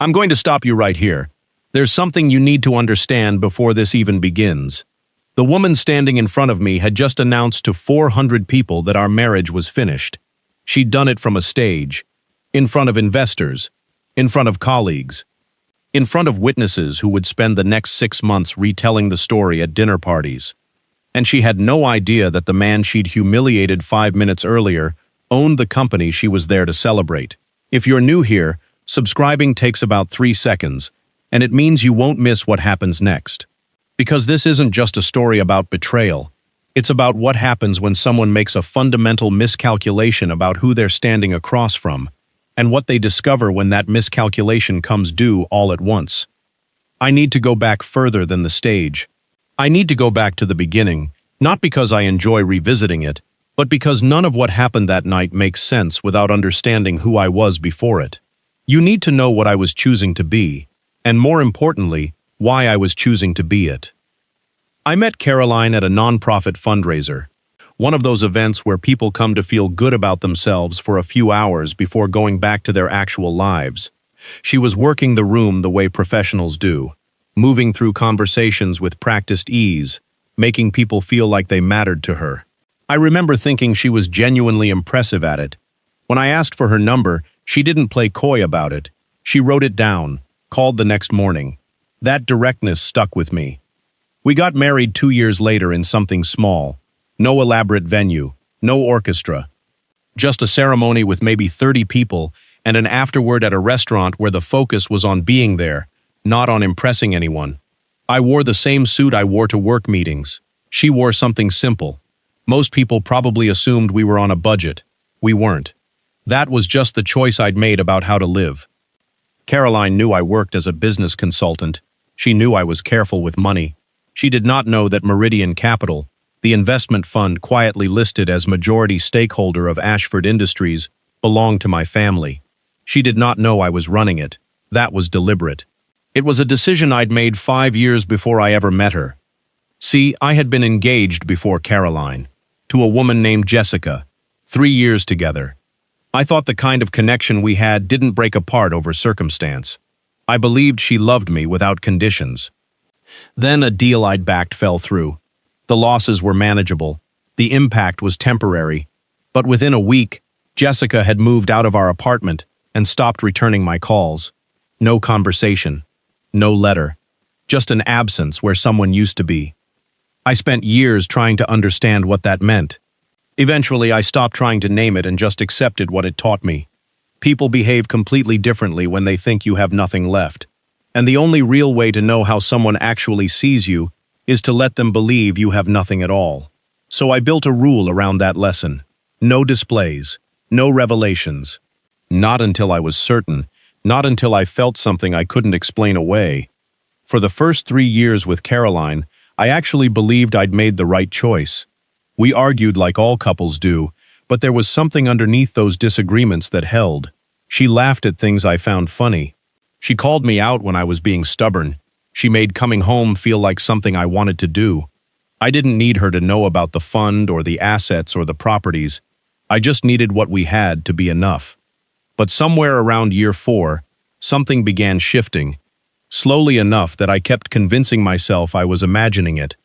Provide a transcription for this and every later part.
I'm going to stop you right here. There's something you need to understand before this even begins. The woman standing in front of me had just announced to 400 people that our marriage was finished. She'd done it from a stage, in front of investors, in front of colleagues, in front of witnesses who would spend the next 6 months retelling the story at dinner parties. And she had no idea that the man she'd humiliated 5 minutes earlier owned the company she was there to celebrate. If you're new here, subscribing takes about 3 seconds, and it means you won't miss what happens next. Because this isn't just a story about betrayal. It's about what happens when someone makes a fundamental miscalculation about who they're standing across from, and what they discover when that miscalculation comes due all at once. I need to go back further than the stage. I need to go back to the beginning, not because I enjoy revisiting it, but because none of what happened that night makes sense without understanding who I was before it. You need to know what I was choosing to be, and more importantly, why I was choosing to be it. I met Caroline at a nonprofit fundraiser, one of those events where people come to feel good about themselves for a few hours before going back to their actual lives. She was working the room the way professionals do, moving through conversations with practiced ease, making people feel like they mattered to her. I remember thinking she was genuinely impressive at it. When I asked for her number, she didn't play coy about it. She wrote it down, called the next morning. That directness stuck with me. We got married 2 years later in something small. No elaborate venue, no orchestra. Just a ceremony with maybe 30 people and an afterward at a restaurant where the focus was on being there, not on impressing anyone. I wore the same suit I wore to work meetings. She wore something simple. Most people probably assumed we were on a budget. We weren't. That was just the choice I'd made about how to live. Caroline knew I worked as a business consultant. She knew I was careful with money. She did not know that Meridian Capital, the investment fund quietly listed as majority stakeholder of Ashford Industries, belonged to my family. She did not know I was running it. That was deliberate. It was a decision I'd made 5 years before I ever met her. See, I had been engaged before Caroline, to a woman named Jessica, 3 years together. I thought the kind of connection we had didn't break apart over circumstance. I believed she loved me without conditions. Then a deal I'd backed fell through. The losses were manageable. The impact was temporary. But within a week, Jessica had moved out of our apartment and stopped returning my calls. No conversation. No letter. Just an absence where someone used to be. I spent years trying to understand what that meant. Eventually, I stopped trying to name it and just accepted what it taught me. People behave completely differently when they think you have nothing left. And the only real way to know how someone actually sees you is to let them believe you have nothing at all. So I built a rule around that lesson. No displays. No revelations. Not until I was certain. Not until I felt something I couldn't explain away. For the first 3 years with Caroline, I actually believed I'd made the right choice. We argued like all couples do, but there was something underneath those disagreements that held. She laughed at things I found funny. She called me out when I was being stubborn. She made coming home feel like something I wanted to do. I didn't need her to know about the fund or the assets or the properties. I just needed what we had to be enough. But somewhere around year 4, something began shifting, slowly enough that I kept convincing myself I was imagining it.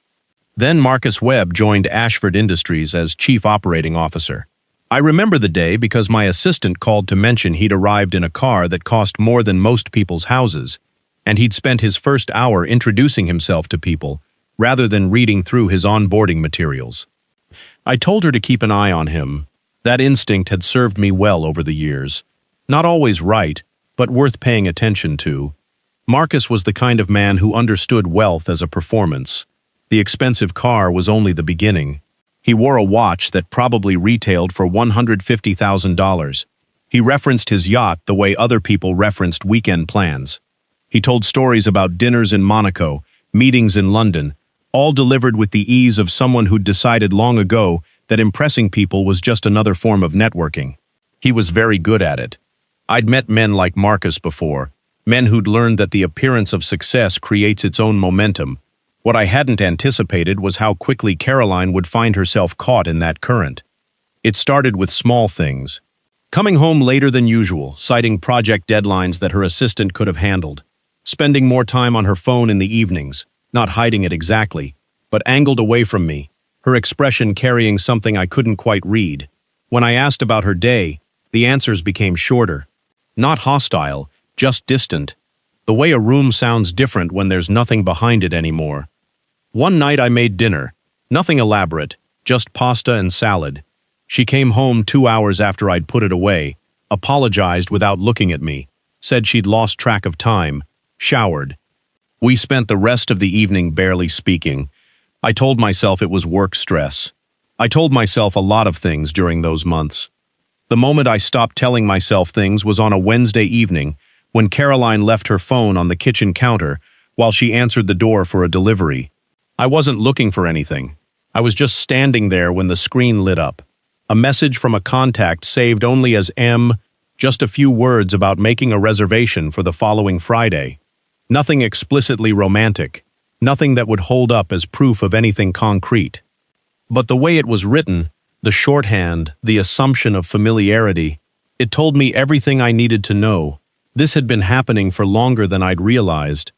Then Marcus Webb joined Ashford Industries as Chief Operating Officer. I remember the day because my assistant called to mention he'd arrived in a car that cost more than most people's houses, and he'd spent his first hour introducing himself to people, rather than reading through his onboarding materials. I told her to keep an eye on him. That instinct had served me well over the years. Not always right, but worth paying attention to. Marcus was the kind of man who understood wealth as a performance. The expensive car was only the beginning. He wore a watch that probably retailed for $150,000. He referenced his yacht the way other people referenced weekend plans. He told stories about dinners in Monaco, meetings in London, all delivered with the ease of someone who'd decided long ago that impressing people was just another form of networking. He was very good at it. I'd met men like Marcus before, men who'd learned that the appearance of success creates its own momentum. What I hadn't anticipated was how quickly Caroline would find herself caught in that current. It started with small things. Coming home later than usual, citing project deadlines that her assistant could have handled. Spending more time on her phone in the evenings, not hiding it exactly, but angled away from me, her expression carrying something I couldn't quite read. When I asked about her day, the answers became shorter. Not hostile, just distant. The way a room sounds different when there's nothing behind it anymore. One night I made dinner. Nothing elaborate, just pasta and salad. She came home 2 hours after I'd put it away, apologized without looking at me, said she'd lost track of time, showered. We spent the rest of the evening barely speaking. I told myself it was work stress. I told myself a lot of things during those months. The moment I stopped telling myself things was on a Wednesday evening when Caroline left her phone on the kitchen counter while she answered the door for a delivery. I wasn't looking for anything. I was just standing there when the screen lit up. A message from a contact saved only as M, just a few words about making a reservation for the following Friday. Nothing explicitly romantic, nothing that would hold up as proof of anything concrete. But the way it was written, the shorthand, the assumption of familiarity, it told me everything I needed to know. This had been happening for longer than I'd realized.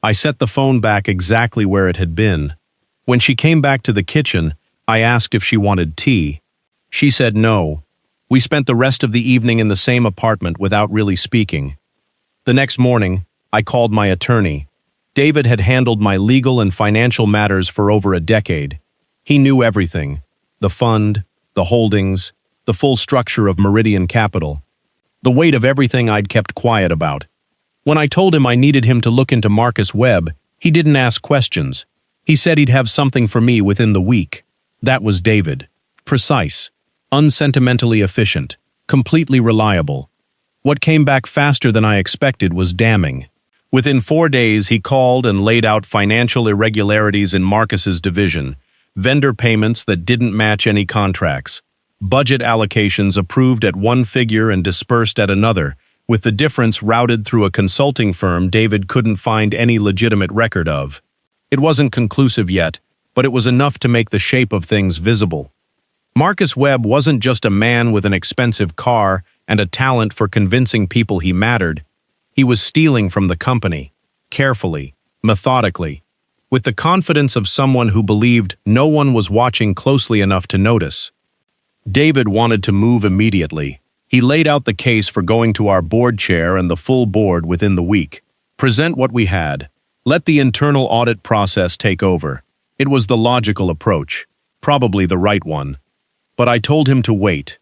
I set the phone back exactly where it had been. When she came back to the kitchen, I asked if she wanted tea. She said no. We spent the rest of the evening in the same apartment without really speaking. The next morning, I called my attorney. David had handled my legal and financial matters for over a decade. He knew everything: the fund, the holdings, the full structure of Meridian Capital, the weight of everything I'd kept quiet about. When I told him I needed him to look into Marcus Webb, he didn't ask questions. He said he'd have something for me within the week. That was David. Precise, unsentimentally efficient, completely reliable. What came back faster than I expected was damning. Within 4 days, he called and laid out financial irregularities in Marcus's division, vendor payments that didn't match any contracts, budget allocations approved at one figure and dispersed at another, with the difference routed through a consulting firm David couldn't find any legitimate record of. It wasn't conclusive yet, but it was enough to make the shape of things visible. Marcus Webb wasn't just a man with an expensive car and a talent for convincing people he mattered. He was stealing from the company, carefully, methodically, with the confidence of someone who believed no one was watching closely enough to notice. David wanted to move immediately. He laid out the case for going to our board chair and the full board within the week. Present what we had. Let the internal audit process take over. It was the logical approach, probably the right one. But I told him to wait.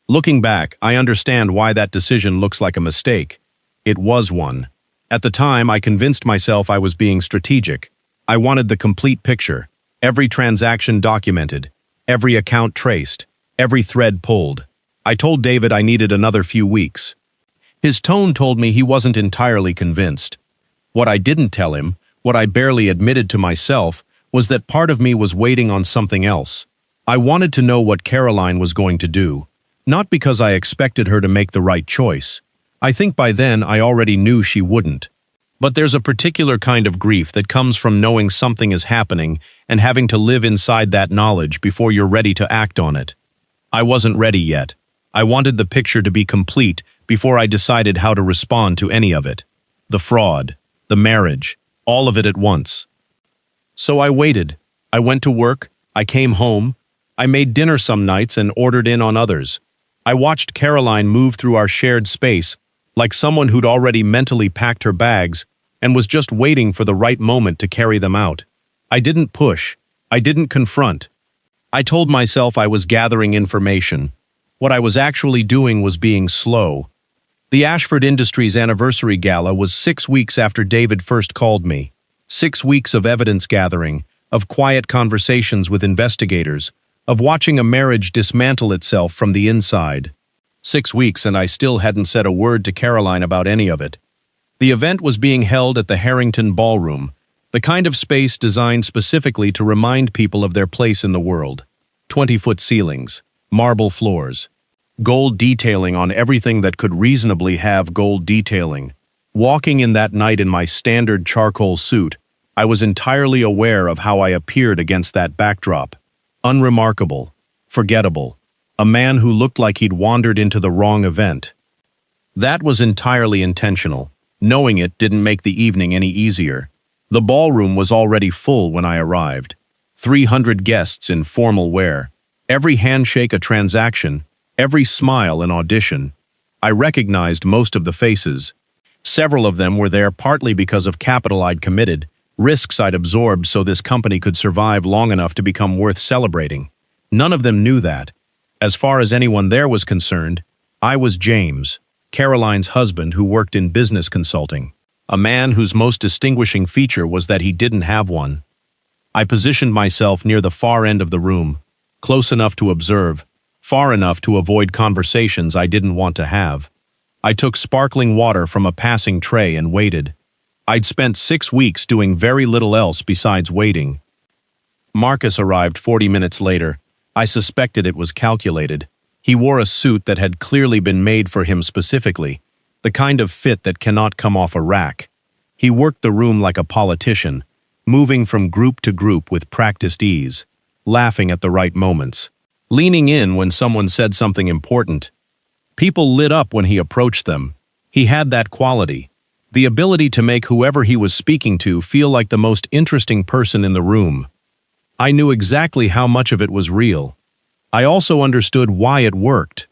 Looking back, I understand why that decision looks like a mistake. It was one. At the time, I convinced myself I was being strategic. I wanted the complete picture, every transaction documented, every account traced, every thread pulled. I told David I needed another few weeks. His tone told me he wasn't entirely convinced. What I didn't tell him, what I barely admitted to myself, was that part of me was waiting on something else. I wanted to know what Caroline was going to do, not because I expected her to make the right choice. I think by then I already knew she wouldn't. But there's a particular kind of grief that comes from knowing something is happening and having to live inside that knowledge before you're ready to act on it. I wasn't ready yet. I wanted the picture to be complete before I decided how to respond to any of it. The fraud, the marriage, all of it at once. So I waited. I went to work. I came home. I made dinner some nights and ordered in on others. I watched Caroline move through our shared space like someone who'd already mentally packed her bags and was just waiting for the right moment to carry them out. I didn't push. I didn't confront. I told myself I was gathering information. What I was actually doing was being slow. The Ashford Industries anniversary gala was 6 weeks after David first called me. 6 weeks of evidence gathering, of quiet conversations with investigators, of watching a marriage dismantle itself from the inside. 6 weeks and I still hadn't said a word to Caroline about any of it. The event was being held at the Harrington Ballroom, the kind of space designed specifically to remind people of their place in the world. 20-foot ceilings, marble floors, gold detailing on everything that could reasonably have gold detailing. Walking in that night in my standard charcoal suit, I was entirely aware of how I appeared against that backdrop. Unremarkable, forgettable, a man who looked like he'd wandered into the wrong event. That was entirely intentional. Knowing it didn't make the evening any easier. The ballroom was already full when I arrived. 300 guests in formal wear. Every handshake a transaction, every smile an audition. I recognized most of the faces. Several of them were there partly because of capital I'd committed, risks I'd absorbed so this company could survive long enough to become worth celebrating. None of them knew that. As far as anyone there was concerned, I was James, Caroline's husband who worked in business consulting, a man whose most distinguishing feature was that he didn't have one. I positioned myself near the far end of the room, close enough to observe, far enough to avoid conversations I didn't want to have. I took sparkling water from a passing tray and waited. I'd spent 6 weeks doing very little else besides waiting. Marcus arrived 40 minutes later. I suspected it was calculated. He wore a suit that had clearly been made for him specifically, the kind of fit that cannot come off a rack. He worked the room like a politician, moving from group to group with practiced ease, laughing at the right moments, leaning in when someone said something important. People lit up when he approached them. He had that quality, the ability to make whoever he was speaking to feel like the most interesting person in the room. I knew exactly how much of it was real. I also understood why it worked.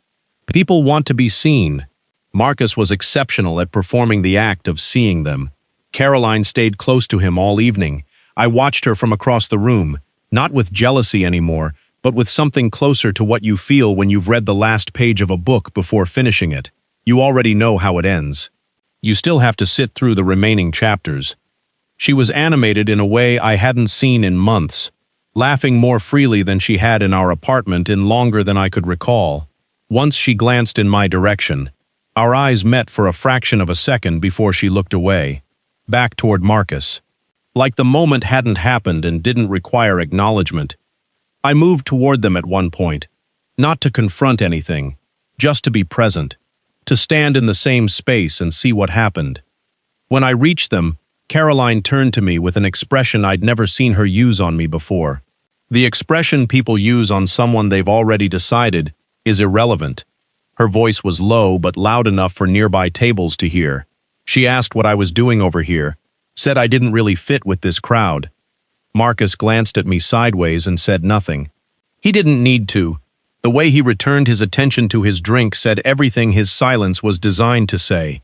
People want to be seen. Marcus was exceptional at performing the act of seeing them. Caroline stayed close to him all evening. I watched her from across the room, not with jealousy anymore, but with something closer to what you feel when you've read the last page of a book before finishing it. You already know how it ends. You still have to sit through the remaining chapters. She was animated in a way I hadn't seen in months, laughing more freely than she had in our apartment in longer than I could recall. Once she glanced in my direction. Our eyes met for a fraction of a second before she looked away, back toward Marcus. Like the moment hadn't happened and didn't require acknowledgement. I moved toward them at one point, not to confront anything, just to be present, to stand in the same space and see what happened. When I reached them, Caroline turned to me with an expression I'd never seen her use on me before. The expression people use on someone they've already decided is irrelevant. Her voice was low but loud enough for nearby tables to hear. She asked what I was doing over here, said I didn't really fit with this crowd. Marcus glanced at me sideways and said nothing. He didn't need to. The way he returned his attention to his drink said everything his silence was designed to say.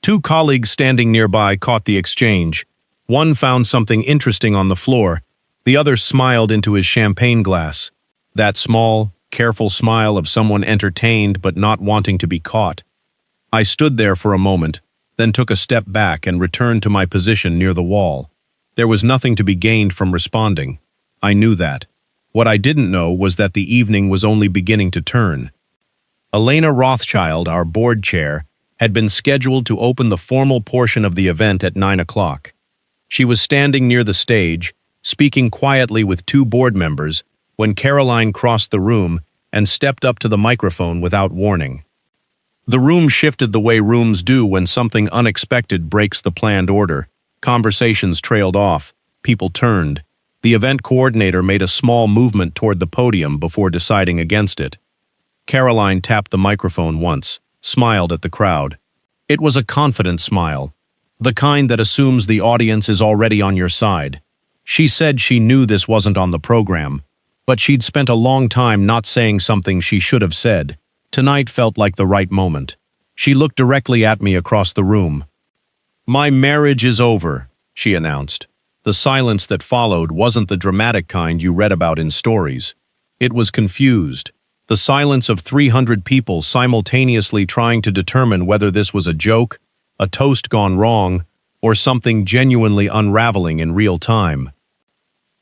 2 colleagues standing nearby caught the exchange. One found something interesting on the floor. The other smiled into his champagne glass. That small, careful smile of someone entertained but not wanting to be caught. I stood there for a moment, then took a step back and returned to my position near the wall. There was nothing to be gained from responding. I knew that. What I didn't know was that the evening was only beginning to turn. Elena Rothschild, our board chair, had been scheduled to open the formal portion of the event at 9 o'clock. She was standing near the stage, speaking quietly with 2 board members, when Caroline crossed the room and stepped up to the microphone without warning. The room shifted the way rooms do when something unexpected breaks the planned order. Conversations trailed off. People turned. The event coordinator made a small movement toward the podium before deciding against it. Caroline tapped the microphone once, smiled at the crowd. It was a confident smile, the kind that assumes the audience is already on your side. She said she knew this wasn't on the program, but she'd spent a long time not saying something she should have said. Tonight felt like the right moment. She looked directly at me across the room. "My marriage is over," she announced. The silence that followed wasn't the dramatic kind you read about in stories. It was confused. The silence of 300 people simultaneously trying to determine whether this was a joke, a toast gone wrong, or something genuinely unraveling in real time.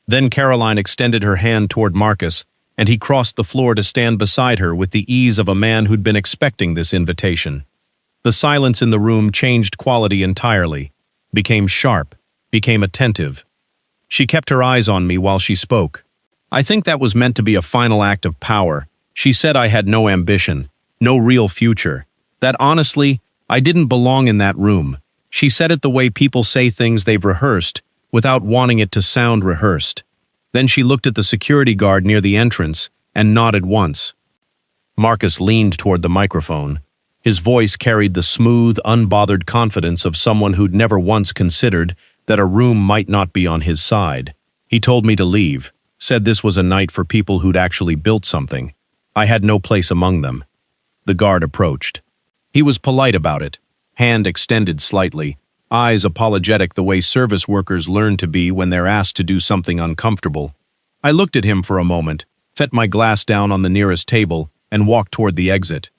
Then Caroline extended her hand toward Marcus, and he crossed the floor to stand beside her with the ease of a man who'd been expecting this invitation. The silence in the room changed quality entirely, became sharp, became attentive. She kept her eyes on me while she spoke. I think that was meant to be a final act of power. She said I had no ambition, no real future, that honestly, I didn't belong in that room. She said it the way people say things they've rehearsed, without wanting it to sound rehearsed. Then she looked at the security guard near the entrance and nodded once. Marcus leaned toward the microphone. His voice carried the smooth, unbothered confidence of someone who'd never once considered that a room might not be on his side. He told me to leave, said this was a night for people who'd actually built something. I had no place among them. The guard approached. He was polite about it, hand extended slightly, eyes apologetic the way service workers learn to be when they're asked to do something uncomfortable. I looked at him for a moment, set my glass down on the nearest table, and walked toward the exit.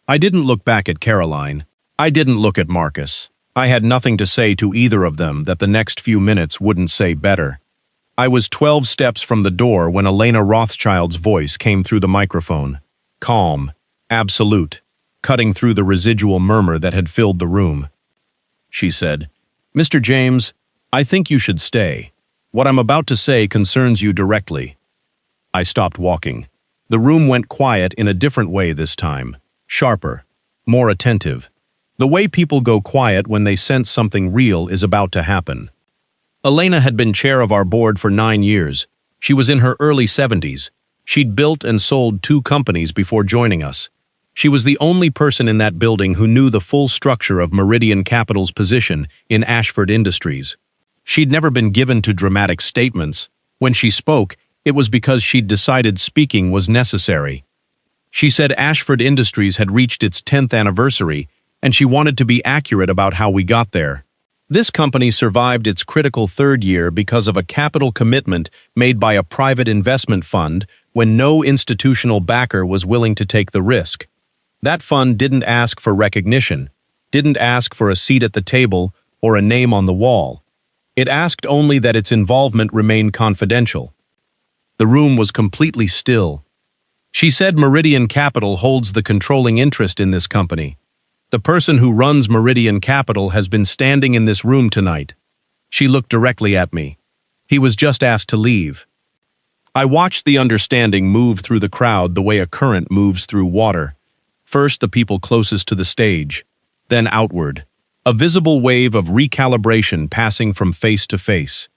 I didn't look back at Caroline. I didn't look at Marcus. I had nothing to say to either of them that the next few minutes wouldn't say better. I was 12 steps from the door when Elena Rothschild's voice came through the microphone. Calm, absolute, cutting through the residual murmur that had filled the room. She said, "Mr. James, I think you should stay. What I'm about to say concerns you directly." I stopped walking. The room went quiet in a different way this time. Sharper, more attentive. The way people go quiet when they sense something real is about to happen. Elena had been chair of our board for 9 years. She was in her early 70s. She'd built and sold 2 companies before joining us. She was the only person in that building who knew the full structure of Meridian Capital's position in Ashford Industries. She'd never been given to dramatic statements. When she spoke, it was because she'd decided speaking was necessary. She said Ashford Industries had reached its 10th anniversary, and she wanted to be accurate about how we got there. This company survived its critical 3rd year because of a capital commitment made by a private investment fund when no institutional backer was willing to take the risk. That fund didn't ask for recognition, didn't ask for a seat at the table or a name on the wall. It asked only that its involvement remain confidential. The room was completely still. She said Meridian Capital holds the controlling interest in this company. The person who runs Meridian Capital has been standing in this room tonight. She looked directly at me. He was just asked to leave. I watched the understanding move through the crowd the way a current moves through water. First the people closest to the stage, then outward. A visible wave of recalibration passing from face to face.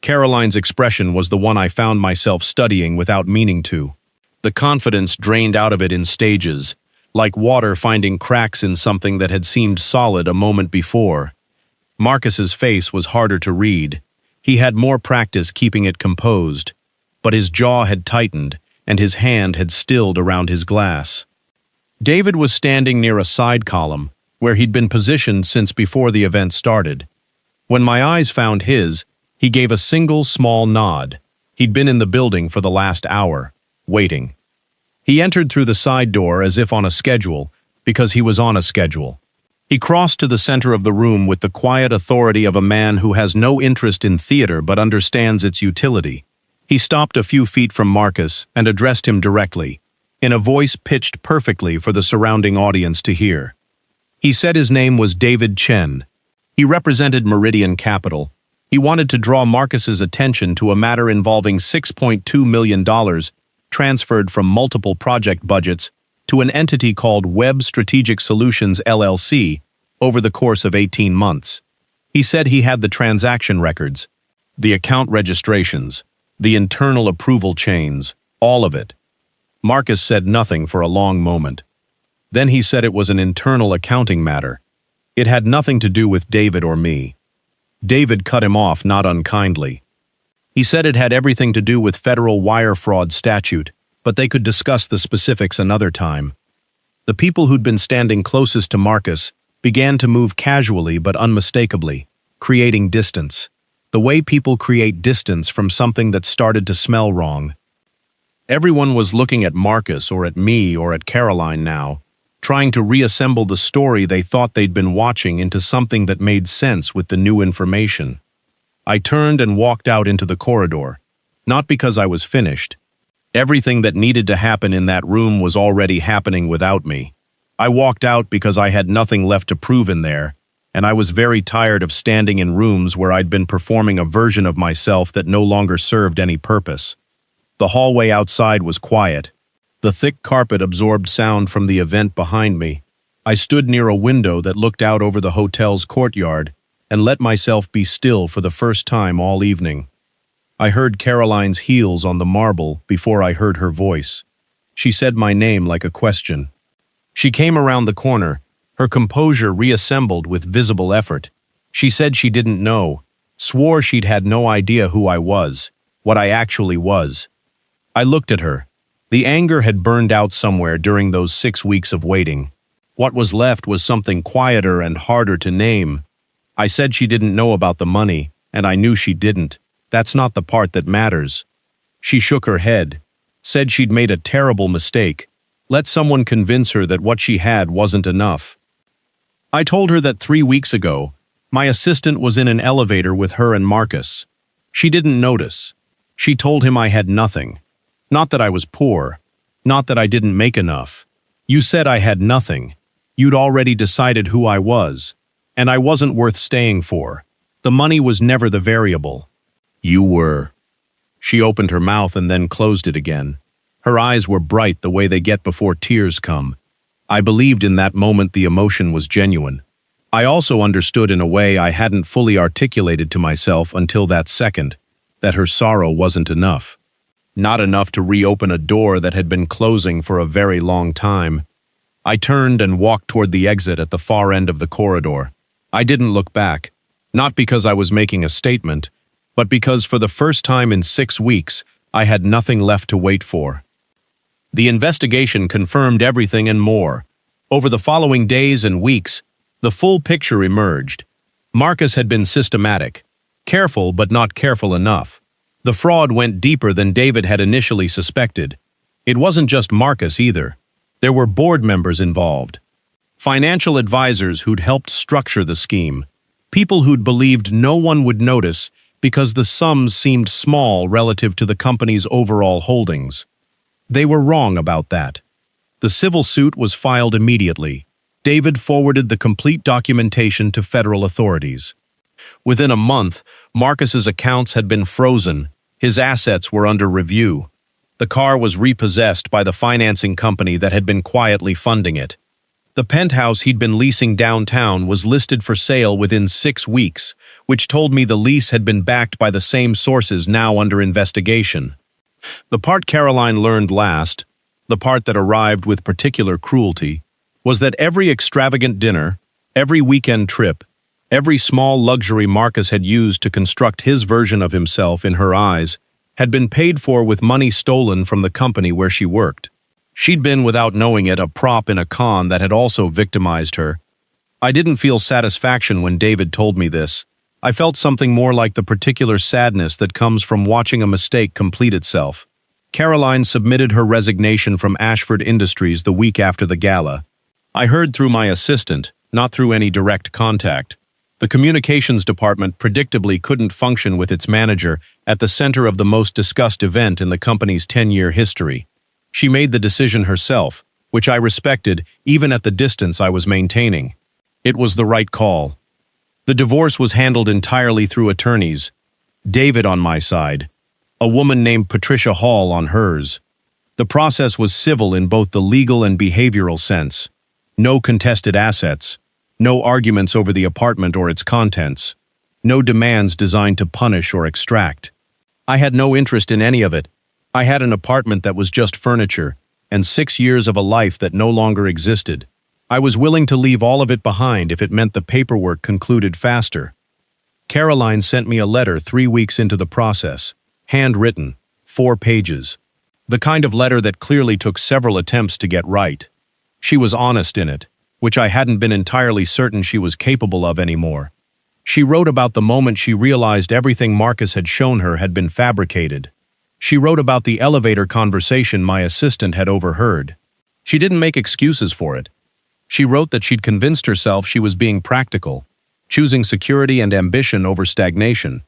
Caroline's expression was the one I found myself studying without meaning to. The confidence drained out of it in stages, like water finding cracks in something that had seemed solid a moment before. Marcus's face was harder to read. He had more practice keeping it composed, but his jaw had tightened and his hand had stilled around his glass. David was standing near a side column, where he'd been positioned since before the event started. When my eyes found his, he gave a single small nod. He'd been in the building for the last hour, waiting. He entered through the side door as if on a schedule, because he was on a schedule. He crossed to the center of the room with the quiet authority of a man who has no interest in theater but understands its utility. He stopped a few feet from Marcus and addressed him directly, in a voice pitched perfectly for the surrounding audience to hear. He said his name was David Chen. He represented Meridian Capital. He wanted to draw Marcus's attention to a matter involving $6.2 million transferred from multiple project budgets to an entity called Web Strategic Solutions LLC over the course of 18 months. He said he had the transaction records, the account registrations, the internal approval chains, all of it. Marcus said nothing for a long moment. Then he said it was an internal accounting matter. It had nothing to do with David or me. David cut him off not unkindly. He said it had everything to do with federal wire fraud statute, but they could discuss the specifics another time. The people who'd been standing closest to Marcus began to move casually but unmistakably, creating distance. The way people create distance from something that started to smell wrong. Everyone was looking at Marcus or at me or at Caroline now, trying to reassemble the story they thought they'd been watching into something that made sense with the new information. I turned and walked out into the corridor, not because I was finished. Everything that needed to happen in that room was already happening without me. I walked out because I had nothing left to prove in there, and I was very tired of standing in rooms where I'd been performing a version of myself that no longer served any purpose. The hallway outside was quiet. The thick carpet absorbed sound from the event behind me. I stood near a window that looked out over the hotel's courtyard and let myself be still for the first time all evening. I heard Caroline's heels on the marble before I heard her voice. She said my name like a question. She came around the corner, her composure reassembled with visible effort. She said she didn't know, swore she'd had no idea who I was, what I actually was. I looked at her. The anger had burned out somewhere during those 6 weeks of waiting. What was left was something quieter and harder to name. I said she didn't know about the money, and I knew she didn't. That's not the part that matters. She shook her head, said she'd made a terrible mistake. Let someone convince her that what she had wasn't enough. I told her that 3 weeks ago, my assistant was in an elevator with her and Marcus. She didn't notice. She told him I had nothing. Not that I was poor. Not that I didn't make enough. You said I had nothing. You'd already decided who I was. And I wasn't worth staying for. The money was never the variable. You were. She opened her mouth and then closed it again. Her eyes were bright the way they get before tears come. I believed in that moment the emotion was genuine. I also understood in a way I hadn't fully articulated to myself until that second, that her sorrow wasn't enough. Not enough to reopen a door that had been closing for a very long time. I turned and walked toward the exit at the far end of the corridor. I didn't look back, not because I was making a statement, but because for the first time in 6 weeks, I had nothing left to wait for. The investigation confirmed everything and more. Over the following days and weeks, the full picture emerged. Marcus had been systematic, careful but not careful enough. The fraud went deeper than David had initially suspected. It wasn't just Marcus either. There were board members involved, financial advisors who'd helped structure the scheme, people who'd believed no one would notice because the sums seemed small relative to the company's overall holdings. They were wrong about that. The civil suit was filed immediately. David forwarded the complete documentation to federal authorities. Within a month, Marcus's accounts had been frozen. His assets were under review. The car was repossessed by the financing company that had been quietly funding it. The penthouse he'd been leasing downtown was listed for sale within 6 weeks, which told me the lease had been backed by the same sources now under investigation. The part Caroline learned last, the part that arrived with particular cruelty, was that every extravagant dinner, every weekend trip, every small luxury Marcus had used to construct his version of himself in her eyes had been paid for with money stolen from the company where she worked. She'd been, without knowing it, a prop in a con that had also victimized her. I didn't feel satisfaction when David told me this. I felt something more like the particular sadness that comes from watching a mistake complete itself. Caroline submitted her resignation from Ashford Industries the week after the gala. I heard through my assistant, not through any direct contact. The communications department predictably couldn't function with its manager at the center of the most discussed event in the company's 10-year history. She made the decision herself, which I respected even at the distance I was maintaining. It was the right call. The divorce was handled entirely through attorneys. David on my side, a woman named Patricia Hall on hers. The process was civil in both the legal and behavioral sense. No contested assets. No arguments over the apartment or its contents. No demands designed to punish or extract. I had no interest in any of it. I had an apartment that was just furniture, and 6 years of a life that no longer existed. I was willing to leave all of it behind if it meant the paperwork concluded faster. Caroline sent me a letter 3 weeks into the process, handwritten, 4 pages. The kind of letter that clearly took several attempts to get right. She was honest in it, which I hadn't been entirely certain she was capable of anymore. She wrote about the moment she realized everything Marcus had shown her had been fabricated. She wrote about the elevator conversation my assistant had overheard. She didn't make excuses for it. She wrote that she'd convinced herself she was being practical, choosing security and ambition over stagnation.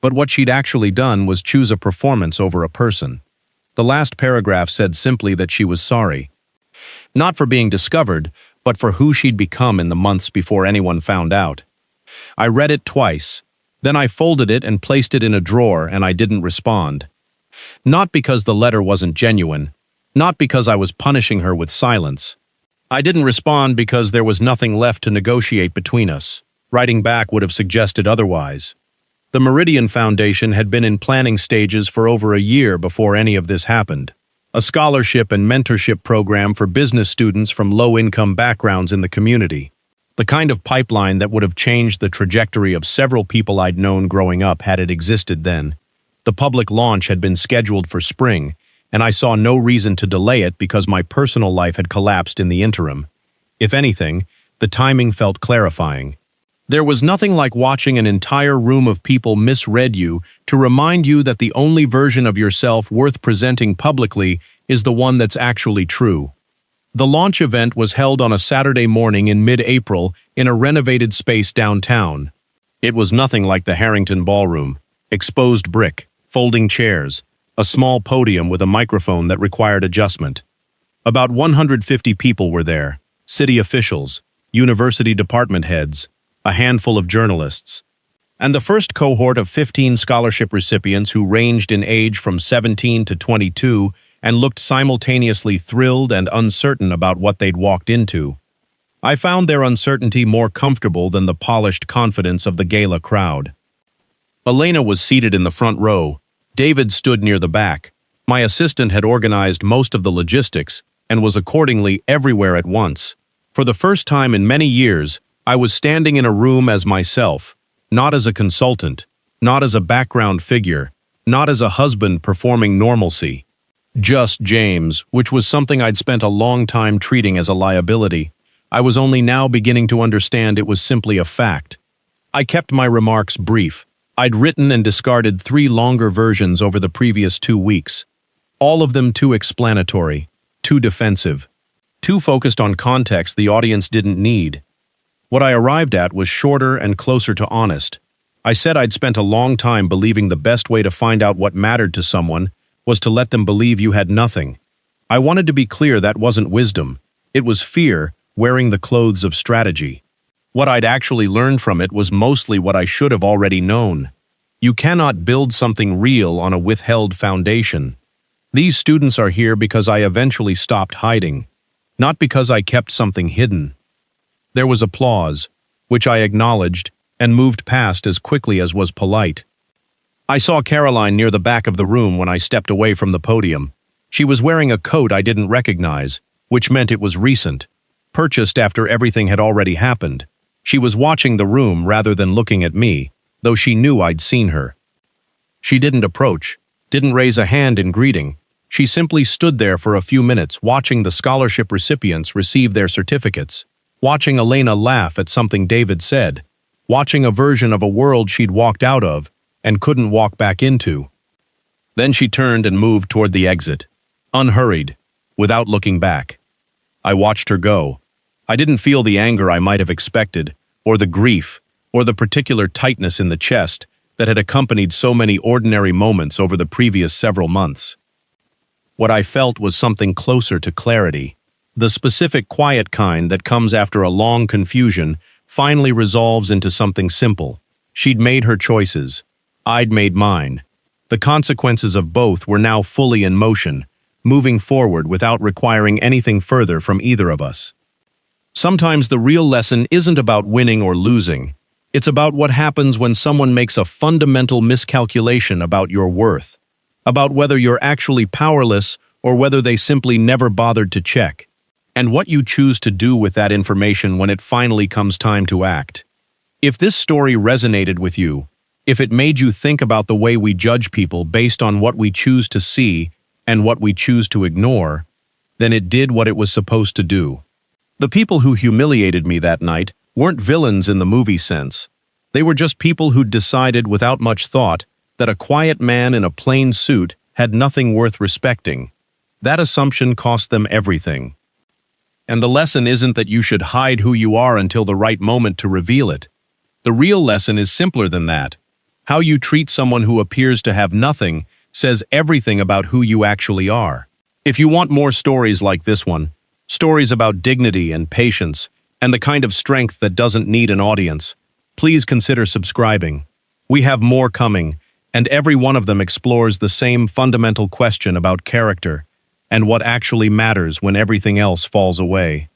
But what she'd actually done was choose a performance over a person. The last paragraph said simply that she was sorry. Not for being discovered, but for who she'd become in the months before anyone found out. I read it twice. Then I folded it and placed it in a drawer, and I didn't respond. Not because the letter wasn't genuine, not because I was punishing her with silence. I didn't respond because there was nothing left to negotiate between us. Writing back would have suggested otherwise. The Meridian Foundation had been in planning stages for over a year before any of this happened. a scholarship and mentorship program for business students from low-income backgrounds in the community. The kind of pipeline that would have changed the trajectory of several people I'd known growing up had it existed then. The public launch had been scheduled for spring, and I saw no reason to delay it because my personal life had collapsed in the interim. If anything, the timing felt clarifying. There was nothing like watching an entire room of people misread you to remind you that the only version of yourself worth presenting publicly is the one that's actually true. The launch event was held on a Saturday morning in mid-April in a renovated space downtown. It was nothing like the Harrington Ballroom. Exposed brick, folding chairs, a small podium with a microphone that required adjustment. About 150 people were there, city officials, university department heads, a handful of journalists, and the first cohort of 15 scholarship recipients who ranged in age from 17 to 22 and looked simultaneously thrilled and uncertain about what they'd walked into. I found their uncertainty more comfortable than the polished confidence of the gala crowd. Elena was seated in the front row. David stood near the back. My assistant had organized most of the logistics and was accordingly everywhere at once. For the first time in many years, I was standing in a room as myself, not as a consultant, not as a background figure, not as a husband performing normalcy. Just James, which was something I'd spent a long time treating as a liability. I was only now beginning to understand it was simply a fact. I kept my remarks brief. I'd written and discarded 3 longer versions over the previous 2 weeks. All of them too explanatory, too defensive, too focused on context the audience didn't need. What I arrived at was shorter and closer to honest. I said I'd spent a long time believing the best way to find out what mattered to someone was to let them believe you had nothing. I wanted to be clear that wasn't wisdom. It was fear wearing the clothes of strategy. What I'd actually learned from it was mostly what I should have already known. You cannot build something real on a withheld foundation. These students are here because I eventually stopped hiding, not because I kept something hidden. There was applause, which I acknowledged and moved past as quickly as was polite. I saw Caroline near the back of the room when I stepped away from the podium. She was wearing a coat I didn't recognize, which meant it was recent, purchased after everything had already happened. She was watching the room rather than looking at me, though she knew I'd seen her. She didn't approach, didn't raise a hand in greeting. She simply stood there for a few minutes watching the scholarship recipients receive their certificates, watching Elena laugh at something David said, watching a version of a world she'd walked out of and couldn't walk back into. Then she turned and moved toward the exit, unhurried, without looking back. I watched her go. I didn't feel the anger I might have expected, or the grief, or the particular tightness in the chest that had accompanied so many ordinary moments over the previous several months. What I felt was something closer to clarity. The specific quiet kind that comes after a long confusion finally resolves into something simple. She'd made her choices. I'd made mine. The consequences of both were now fully in motion, moving forward without requiring anything further from either of us. Sometimes the real lesson isn't about winning or losing. It's about what happens when someone makes a fundamental miscalculation about your worth, about whether you're actually powerless or whether they simply never bothered to check, and what you choose to do with that information when it finally comes time to act. If this story resonated with you, if it made you think about the way we judge people based on what we choose to see and what we choose to ignore, then it did what it was supposed to do. The people who humiliated me that night weren't villains in the movie sense. They were just people who'd decided without much thought that a quiet man in a plain suit had nothing worth respecting. That assumption cost them everything. And the lesson isn't that you should hide who you are until the right moment to reveal it. The real lesson is simpler than that. How you treat someone who appears to have nothing says everything about who you actually are. If you want more stories like this one, stories about dignity and patience, and the kind of strength that doesn't need an audience, please consider subscribing. We have more coming, and every one of them explores the same fundamental question about character and what actually matters when everything else falls away.